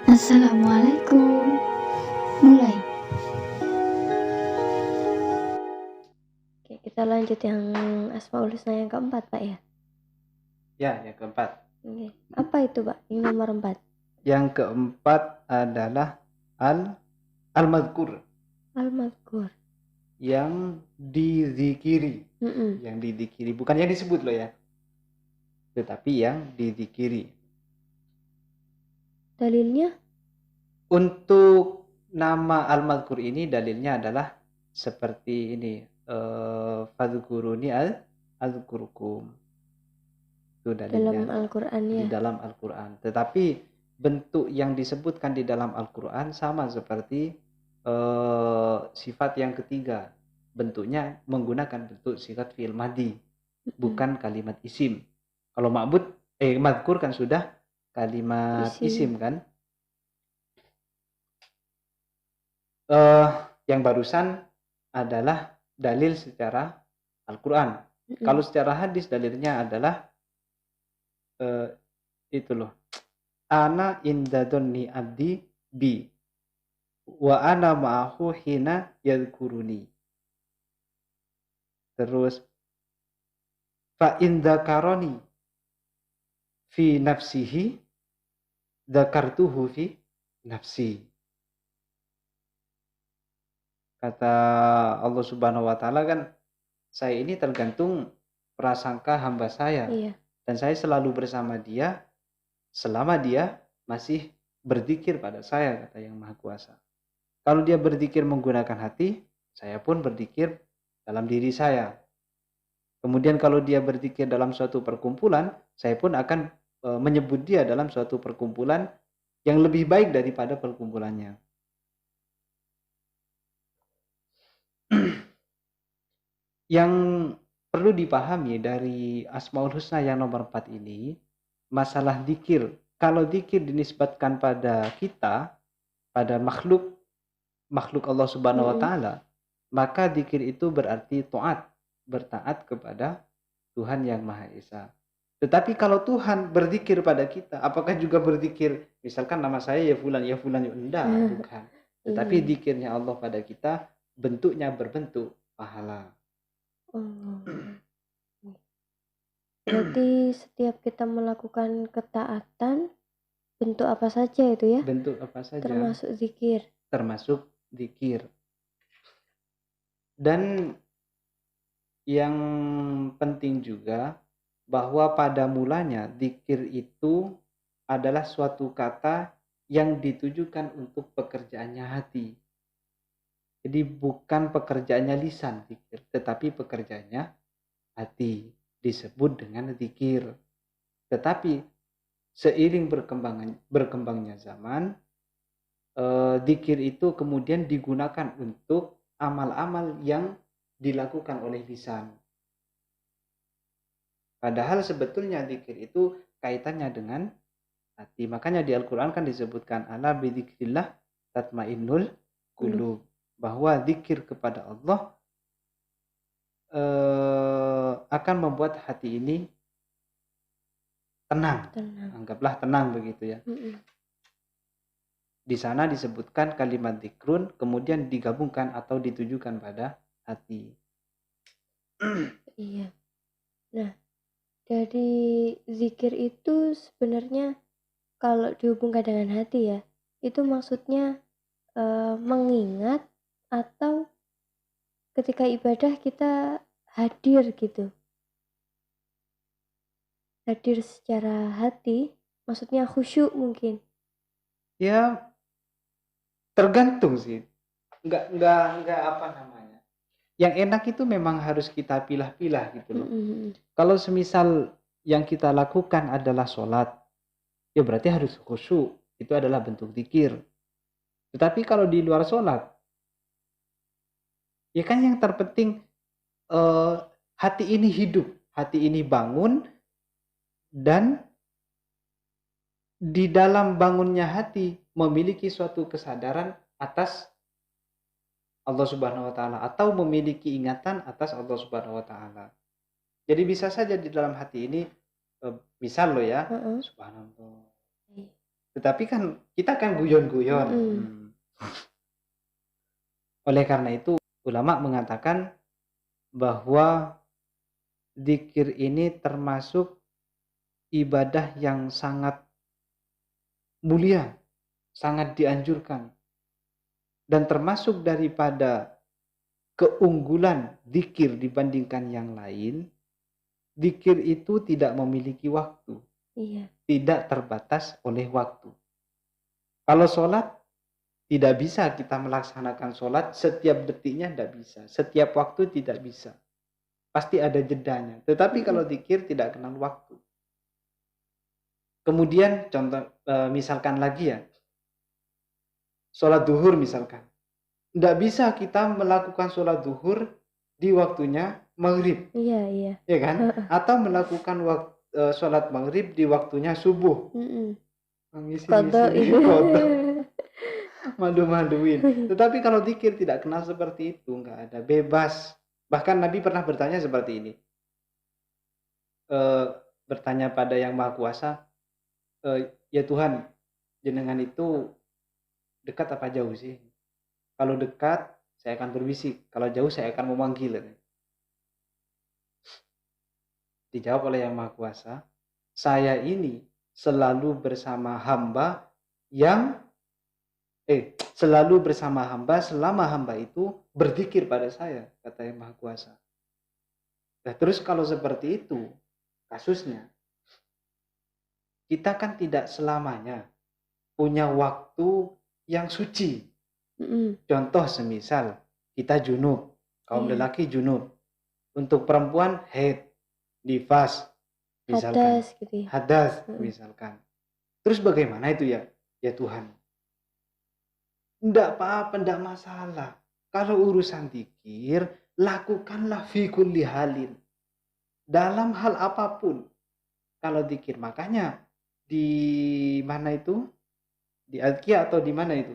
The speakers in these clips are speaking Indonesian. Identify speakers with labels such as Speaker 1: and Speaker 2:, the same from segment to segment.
Speaker 1: Assalamualaikum. Mulai.
Speaker 2: Oke, kita lanjut yang Asmaul Husna yang keempat, Pak ya?
Speaker 3: Ya, yang keempat.
Speaker 2: Oke. Apa itu, Pak? Yang nomor 4.
Speaker 3: Yang keempat adalah al-madhkur.
Speaker 2: Al-Madhkur.
Speaker 3: Yang dizikiri. Yang dizikiri, bukan yang disebut loh ya. Tetapi yang dizikiri.
Speaker 2: Dalilnya?
Speaker 3: Untuk nama al-madhkur ini dalilnya adalah seperti ini. Fadhkuruni al-adhkurukum. Itu dalilnya.
Speaker 2: Dalam Al-Quran ya?
Speaker 3: Di dalam Al-Quran. Tetapi bentuk yang disebutkan di dalam Al-Quran sama seperti sifat yang ketiga. Bentuknya menggunakan bentuk sifat fi'il madhi. Bukan kalimat isim. Kalau madhkur kan sudah kalimat isim kan. Yang barusan adalah dalil secara Al-Quran. Kalau secara hadis dalilnya adalah itu loh. Ana inda dhanni abdi bi wa ana ma'ahu hina yadhkuruni. Terus fa in dzakarani fi nafsihi dzakartuhu fi nafsi. Kata Allah Subhanahu wa taala kan, saya ini tergantung prasangka hamba saya.
Speaker 2: Iya.
Speaker 3: Dan saya selalu bersama dia selama dia masih berzikir pada saya, kata Yang Maha Kuasa. Kalau dia berzikir menggunakan hati, saya pun berzikir dalam diri saya. Kemudian kalau dia berzikir dalam suatu perkumpulan, saya pun akan menyebut dia dalam suatu perkumpulan yang lebih baik daripada perkumpulannya. Yang perlu dipahami dari Asmaul Husna yang nomor 4 ini, masalah dzikir. Kalau dzikir dinisbatkan pada kita, pada makhluk Allah Subhanahu wa taala, maka dzikir itu berarti taat, bertaat kepada Tuhan yang Maha Esa. Tetapi kalau Tuhan berzikir pada kita, apakah juga berzikir misalkan nama saya ya fulan, enggak, bukan. Tetapi dzikirnya Allah pada kita bentuknya berbentuk pahala.
Speaker 2: Berarti setiap kita melakukan ketaatan, bentuk apa saja itu ya?
Speaker 3: Bentuk apa saja?
Speaker 2: Termasuk zikir.
Speaker 3: Termasuk zikir. Dan yang penting juga bahwa pada mulanya zikir itu adalah suatu kata yang ditujukan untuk pekerjaannya hati. Jadi bukan pekerjaannya lisan zikir, tetapi pekerjaannya hati, disebut dengan zikir. Tetapi seiring berkembangnya zaman, zikir itu kemudian digunakan untuk amal-amal yang dilakukan oleh lisan. Padahal sebetulnya zikir itu kaitannya dengan hati. Makanya di Al-Quran kan disebutkan ala bidzikrillah tatmainnul qulub, bahwa zikir kepada Allah akan membuat hati ini tenang. Anggaplah tenang begitu ya. Di sana disebutkan kalimat zikrun kemudian digabungkan atau ditujukan pada hati.
Speaker 2: Iya. Nah, dari zikir itu sebenarnya kalau dihubungkan dengan hati ya, itu maksudnya mengingat atau ketika ibadah kita hadir gitu. Hadir secara hati, maksudnya khusyuk mungkin.
Speaker 3: Ya, tergantung sih. Enggak apa namanya. Yang enak itu memang harus kita pilah-pilah gitu loh. Kalau semisal yang kita lakukan adalah sholat, ya berarti harus khusyuk. Itu adalah bentuk zikir. Tetapi kalau di luar sholat, ya kan yang terpenting hati ini hidup, hati ini bangun, dan di dalam bangunnya hati memiliki suatu kesadaran atas Allah Subhanahu wa taala atau memiliki ingatan atas Allah Subhanahu wa taala. Jadi bisa saja di dalam hati ini misal lo ya, subhanallah. Tetapi kan kita kan guyon-guyon. Oleh karena itu ulama mengatakan bahwa zikir ini termasuk ibadah yang sangat mulia, sangat dianjurkan, dan termasuk daripada keunggulan zikir dibandingkan yang lain. Zikir itu tidak memiliki waktu,
Speaker 2: Iya.
Speaker 3: tidak terbatas oleh waktu. Kalau sholat, tidak bisa kita melaksanakan sholat setiap detiknya, tidak bisa. Setiap waktu tidak bisa. Pasti ada jedanya. Tetapi kalau zikir tidak kenal waktu. Kemudian contoh misalkan lagi ya, sholat duhur misalkan. Tidak bisa kita melakukan sholat duhur di waktunya maghrib.
Speaker 2: Iya.
Speaker 3: Ya kan? Atau melakukan sholat maghrib di waktunya subuh.
Speaker 2: Qadha itu.
Speaker 3: Madu-maduin. Tetapi kalau zikir tidak kenal seperti itu, nggak ada, bebas. Bahkan Nabi pernah bertanya seperti ini. Bertanya pada Yang Maha Kuasa, ya Tuhan, jenengan itu dekat apa jauh sih? Kalau dekat, saya akan berbisik. Kalau jauh, saya akan memanggil. Dijawab oleh Yang Maha Kuasa, saya ini selalu bersama hamba selalu bersama hamba selama hamba itu berzikir pada saya, kata Yang Maha Kuasa. Nah, terus kalau seperti itu kasusnya, kita kan tidak selamanya punya waktu yang suci. Contoh semisal kita junub, kaum lelaki junub, untuk perempuan haid, nifas, misalkan
Speaker 2: Hadas gitu ya.
Speaker 3: hadas misalkan. Terus bagaimana itu ya? Ya Tuhan, enggak apa-apa, enggak masalah. Kalau urusan zikir, lakukanlah fi kulli halin. Dalam hal apapun. Kalau zikir, makanya di mana itu? Di Adhiyah atau di mana itu?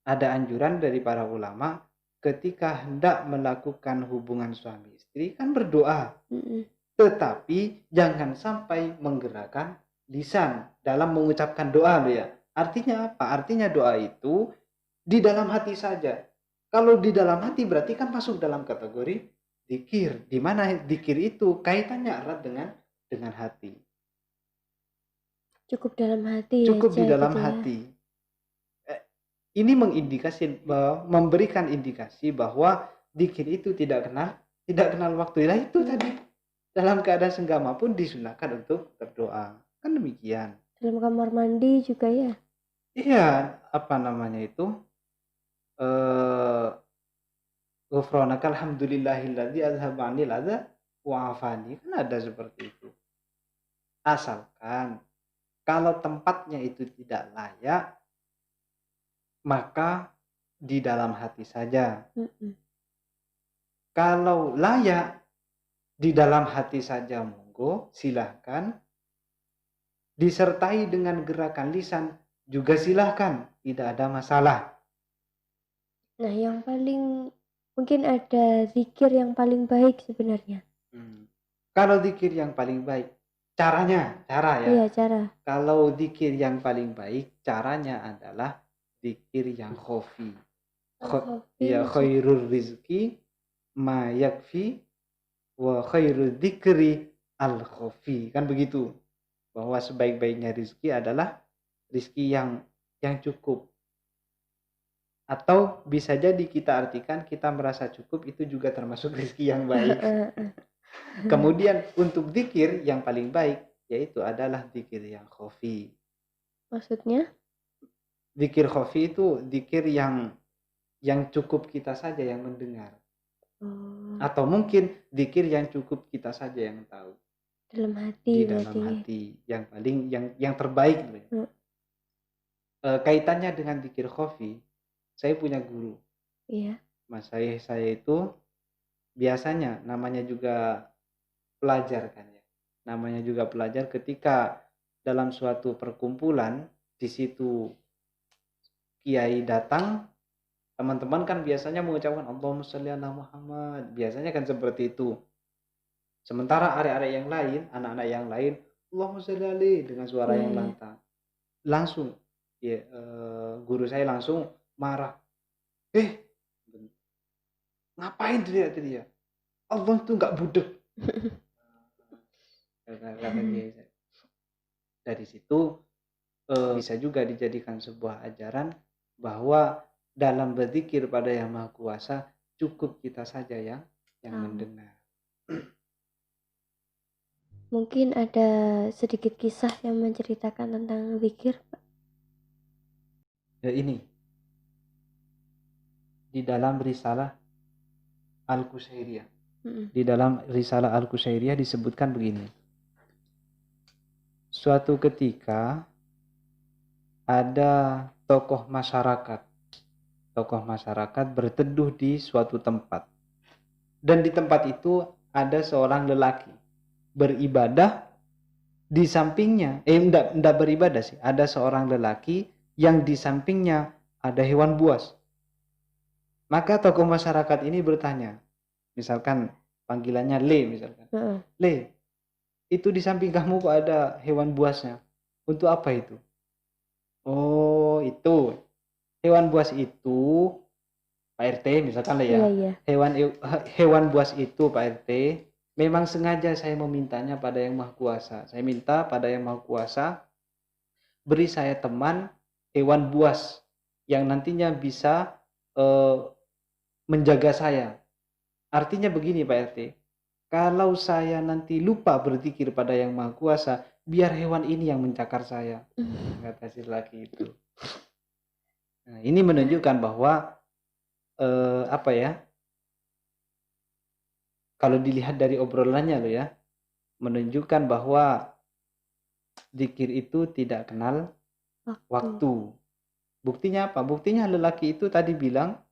Speaker 3: Ada anjuran dari para ulama ketika hendak melakukan hubungan suami istri kan berdoa. Tetapi jangan sampai menggerakkan lisan dalam mengucapkan doa loh ya. Artinya apa? Artinya doa itu di dalam hati saja. Kalau di dalam hati berarti kan masuk dalam kategori zikir. Di mana zikir itu kaitannya erat dengan hati.
Speaker 2: Cukup dalam hati.
Speaker 3: Cukup di dalam
Speaker 2: gitu
Speaker 3: hati. Ini memberikan indikasi bahwa zikir itu tidak kenal waktu. Nah itu tadi, dalam keadaan senggama pun disunahkan untuk berdoa. Kan demikian.
Speaker 2: Dalam kamar mandi juga ya?
Speaker 3: Iya, apa namanya itu? Ghufranaka alhamdulillahilladzi azhaba 'anil adza wa 'afani. Kan ada seperti itu. Asalkan kalau tempatnya itu tidak layak, maka di dalam hati saja. Kalau layak di dalam hati saja, monggo silahkan. Disertai dengan gerakan lisan juga silahkan, tidak ada masalah.
Speaker 2: Nah, yang paling mungkin ada zikir yang paling baik sebenarnya.
Speaker 3: Kalau zikir yang paling baik, cara ya.
Speaker 2: Iya, cara.
Speaker 3: Kalau zikir yang paling baik, caranya adalah zikir yang khofi. Ya khairul rizki ma yakfi wa khairul dzikri al khofi. Kan begitu. Bahwa sebaik-baiknya rizki adalah rizki yang cukup. Atau bisa jadi kita artikan kita merasa cukup itu juga termasuk rizki yang baik. Kemudian untuk zikir yang paling baik yaitu adalah zikir yang khofi.
Speaker 2: Maksudnya?
Speaker 3: Zikir khofi itu zikir yang cukup kita saja yang mendengar. Atau mungkin zikir yang cukup kita saja yang tahu.
Speaker 2: Dalam hati.
Speaker 3: Di dalam hati yang paling yang terbaik. Kaitannya dengan zikir khofi, saya punya guru.
Speaker 2: Iya.
Speaker 3: Mas saya itu biasanya namanya juga pelajar kan ya. Namanya juga pelajar, ketika dalam suatu perkumpulan di situ kiai datang, teman-teman kan biasanya mengucapkan Allahumma sholli ala Muhammad. Biasanya kan seperti itu. Sementara arek-arek yang lain, anak-anak yang lain, Allahumma sholli alaihi dengan suara yang lantang. langsung ya, guru saya langsung marah. Ngapain teriak-teriak? Allah itu nggak budek. Kata dia. Dari situ bisa juga dijadikan sebuah ajaran bahwa dalam berzikir pada Yang Maha Kuasa cukup kita saja yang mendengar.
Speaker 2: Mungkin ada sedikit kisah yang menceritakan tentang zikir, Pak.
Speaker 3: Ya, ini di dalam risalah Al-Qusairiyah. Di dalam risalah Al-Qusairiyah disebutkan begini. Suatu ketika ada tokoh masyarakat berteduh di suatu tempat. Dan di tempat itu ada seorang lelaki beribadah, di sampingnya enggak beribadah sih, ada seorang lelaki yang di sampingnya ada hewan buas. Maka tokoh masyarakat ini bertanya, misalkan panggilannya Le misalkan. Le, itu di samping kamu kok ada hewan buasnya, untuk apa itu? Oh, itu hewan buas itu Pak RT misalkan lah ya.
Speaker 2: Iya.
Speaker 3: Hewan buas itu Pak RT memang sengaja saya memintanya pada Yang Maha Kuasa. Saya minta pada Yang Maha Kuasa beri saya teman hewan buas yang nantinya bisa menjaga saya. Artinya begini Pak RT, kalau saya nanti lupa berzikir pada Yang Maha Kuasa, biar hewan ini yang mencakar saya, kata si laki itu. Nah, ini menunjukkan bahwa kalau dilihat dari obrolannya loh ya, menunjukkan bahwa zikir itu tidak kenal waktu. Buktinya apa? Buktinya lelaki itu tadi bilang,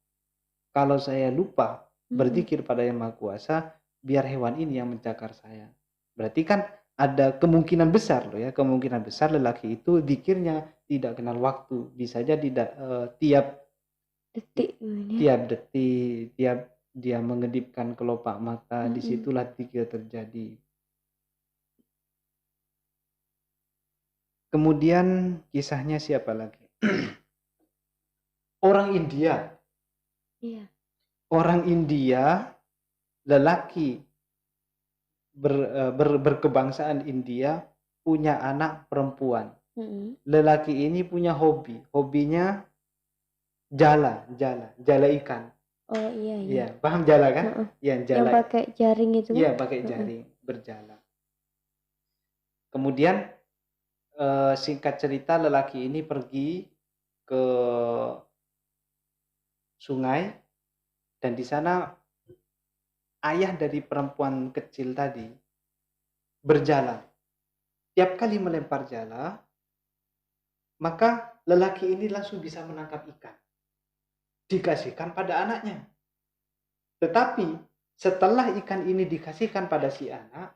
Speaker 3: kalau saya lupa berzikir pada Yang Maha Kuasa, biar hewan ini yang mencakar saya. Berarti kan ada kemungkinan besar loh ya, kemungkinan besar lelaki itu zikirnya tidak kenal waktu. Bisa jadi tiap detik, tiap dia mengedipkan kelopak mata, disitulah zikir terjadi. Kemudian kisahnya siapa lagi? Orang India.
Speaker 2: Iya.
Speaker 3: Orang India, lelaki berkebangsaan India, punya anak perempuan. Lelaki ini punya hobinya jala ikan.
Speaker 2: Oh iya.
Speaker 3: Iya, paham jala kan? Yang
Speaker 2: pakai jaring itu.
Speaker 3: Iya, pakai jaring, berjala. Kemudian singkat cerita, lelaki ini pergi ke sungai, dan di sana ayah dari perempuan kecil tadi berjala. Tiap kali melempar jala, maka lelaki ini langsung bisa menangkap ikan, dikasihkan pada anaknya. Tetapi setelah ikan ini dikasihkan pada si anak,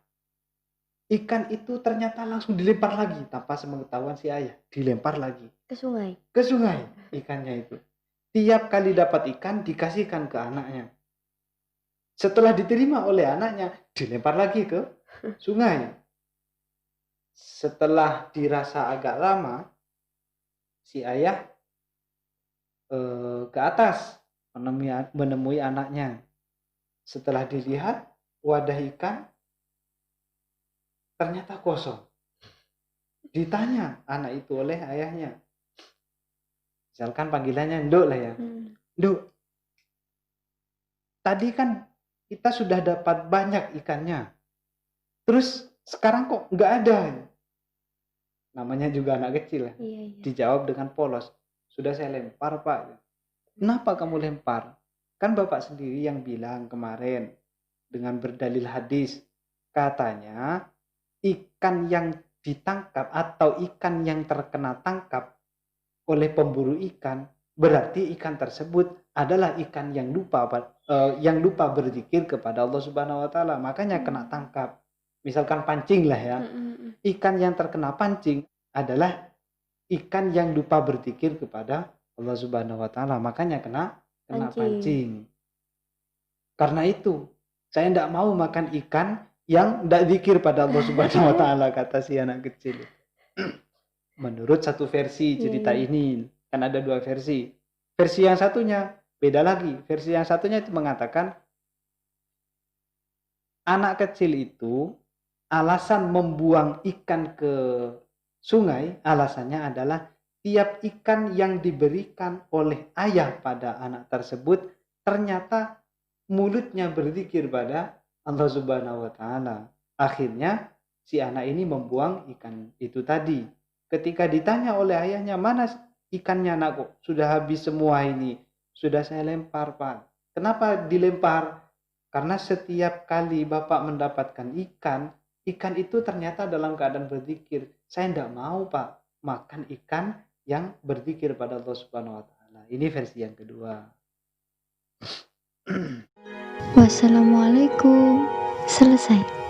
Speaker 3: ikan itu ternyata langsung dilempar lagi tanpa sepengetahuan si ayah, dilempar lagi ke sungai ikannya itu. Tiap kali dapat ikan dikasihkan ke anaknya. Setelah diterima oleh anaknya, dilempar lagi ke sungai. Setelah dirasa agak lama, si ayah ke atas menemui anaknya. Setelah dilihat wadah ikan ternyata kosong. Ditanya anak itu oleh ayahnya. Misalkan panggilannya Nduk lah ya. Nduk, tadi kan kita sudah dapat banyak ikannya. Terus sekarang kok nggak ada? Namanya juga anak kecil lah.
Speaker 2: Iya.
Speaker 3: Dijawab dengan polos. Sudah saya lempar, Pak. Kenapa kamu lempar? Kan Bapak sendiri yang bilang kemarin dengan berdalil hadis. Katanya ikan yang ditangkap atau ikan yang terkena tangkap oleh pemburu ikan, berarti ikan tersebut adalah ikan yang lupa berzikir kepada Allah Subhanahu wa taala, makanya kena tangkap. Misalkan pancing lah ya. Ikan yang terkena pancing adalah ikan yang lupa berzikir kepada Allah Subhanahu wa taala, makanya kena pancing. Karena itu, saya tidak mau makan ikan yang tidak zikir pada Allah Subhanahu wa taala, kata si anak kecil. Menurut satu versi cerita
Speaker 2: Iya.
Speaker 3: ini, kan ada dua versi. Versi yang satunya beda lagi. Versi yang satunya itu mengatakan anak kecil itu alasan membuang ikan ke sungai, alasannya adalah tiap ikan yang diberikan oleh ayah pada anak tersebut ternyata mulutnya berzikir pada Allah Subhanahu wa taala. Akhirnya si anak ini membuang ikan itu tadi. Ketika ditanya oleh ayahnya, "Mana ikannya, anakku? Sudah habis semua ini. Sudah saya lempar, Pak." Kenapa dilempar? Karena setiap kali Bapak mendapatkan ikan, ikan itu ternyata dalam keadaan berzikir. Saya tidak mau, Pak, makan ikan yang berzikir pada Allah Subhanahu wa taala. Ini versi yang kedua.
Speaker 1: Wassalamualaikum. Selesai.